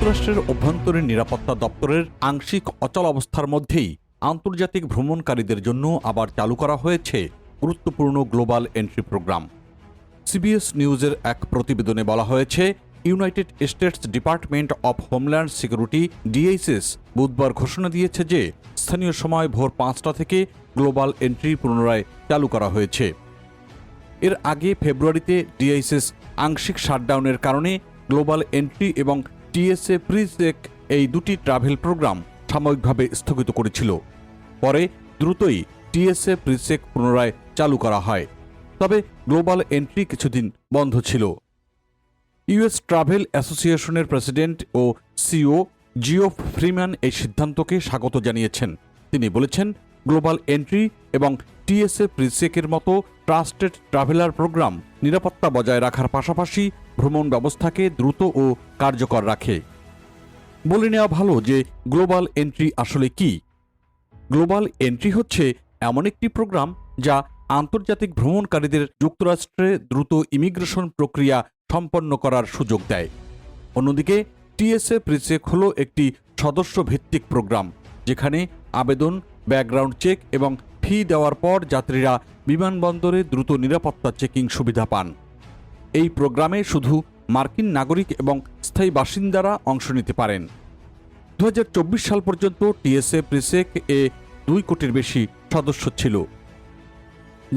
যুক্তরাষ্ট্রের অভ্যন্তরীণ নিরাপত্তা দপ্তরের আংশিক অচলাবস্থার মধ্যেই আন্তর্জাতিক ভ্রমণকারীদের জন্য আবার চালু করা হয়েছে গুরুত্বপূর্ণ গ্লোবাল এন্ট্রি প্রোগ্রাম। সিবিএস নিউজের এক প্রতিবেদনে বলা হয়েছে, United states department of homeland security DHS বুধবার ঘোষণা দিয়েছে যে স্থানীয় সময় ভোর 5টা থেকে গ্লোবাল এন্ট্রি পুনরায় চালু করা হয়েছে। এর আগে ফেব্রুয়ারিতে ডিএইচএস আংশিক শাটডাউনের কারণে গ্লোবাল এন্ট্রি এবং টিএসএ প্রিচেক এই দুটি ট্রাভেল প্রোগ্রাম সাময়িকভাবে স্থগিত করেছিল। পরে দ্রুতই টিএসএ প্রিচেক পুনরায় চালু করা হয়, তবে গ্লোবাল এন্ট্রি কিছুদিন বন্ধ ছিল। ইউএস ট্রাভেল অ্যাসোসিয়েশনের প্রেসিডেন্ট ও সিইও জিওফ ফ্রিম্যান এই সিদ্ধান্তকে স্বাগত জানিয়েছেন। তিনি বলেছেন, গ্লোবাল এন্ট্রি এবং টিএসএ প্রিচেকের মতো ট্রাস্টেড ট্রাভেলার প্রোগ্রাম নিরাপত্তা বজায় রাখার পাশাপাশি ভ্রমণ ব্যবস্থাকে দ্রুত ও কার্যকর রাখে। বলে নেওয়া ভালো যে গ্লোবাল এন্ট্রি আসলে কি। গ্লোবাল এন্ট্রি হচ্ছে এমন একটি প্রোগ্রাম যা আন্তর্জাতিক ভ্রমণকারীদের যুক্তরাষ্ট্রে দ্রুত ইমিগ্রেশন প্রক্রিয়া সম্পন্ন করার সুযোগ দেয়। অন্যদিকে টিএসএ প্রিচেক হল একটি সদস্য ভিত্তিক প্রোগ্রাম, যেখানে আবেদন, ব্যাকগ্রাউন্ড চেক এবং ফি দেওয়ার পর যাত্রীরা বিমানবন্দরে দ্রুত নিরাপত্তা চেকিং সুবিধা পান। এই প্রোগ্রামে শুধু মার্কিন নাগরিক এবং স্থায়ী বাসিন্দারা অংশ নিতে পারেন। 2024 সাল পর্যন্ত টিএসএ প্রিচেক 2 কোটির বেশি সদস্য ছিল।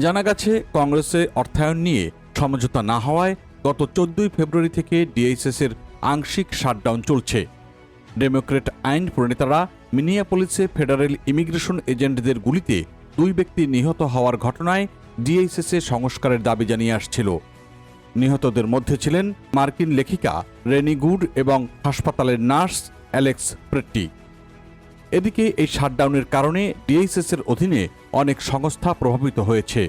জানা গেছে, কংগ্রেসে অর্থায়ন নিয়ে সমঝোতা না হওয়ায় গত 14 ফেব্রুয়ারি থেকে ডিএইচএসের আংশিক শাটডাউন চলছে। ডেমোক্রেট আইন প্রণেতারা মিনিয়াপলিসে ফেডারেল ইমিগ্রেশন এজেন্টদের গুলিতে 2 ব্যক্তি নিহত হওয়ার ঘটনায় ডিএইচএসে সংস্কারের দাবি জানিয়ে আসছিল। নিহতদের মধ্যে ছিলেন মার্কিন লেখিকা রেনি গুড এবং হাসপাতালের নার্স অ্যালেক্স প্রেট্টি। এদিকে এই শাটডাউনের কারণে ডিএইচএসের অধীনে অনেক সংস্থা প্রভাবিত হয়েছে,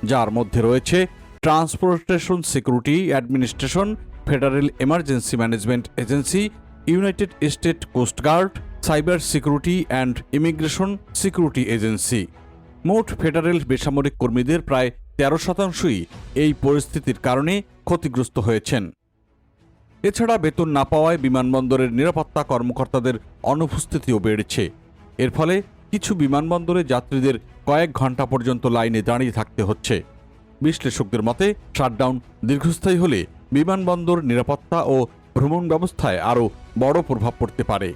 যার মধ্যে রয়েছে transportation security administration, federal emergency management agency, United States coast guard, cyber security and immigration security agency. মোট ফেডারেল বেসামরিক কর্মীদের প্রায় 13%ই এই পরিস্থিতির কারণে ক্ষতিগ্রস্ত হয়েছেন। এছাড়া বেতন না পাওয়ায় বিমানবন্দরের নিরাপত্তা কর্মকর্তাদের অনুপস্থিতিও বেড়েছে। এর ফলে কিছু বিমানবন্দরে যাত্রীদের কয়েক ঘন্টা পর্যন্ত লাইনে দাঁড়িয়ে থাকতে হচ্ছে। বিশ্লেষকদের মতে, শাটডাউন দীর্ঘস্থায়ী হলে বিমানবন্দর নিরাপত্তা ও ভ্রমণ ব্যবস্থায় আরও বড় প্রভাব পড়তে পারে।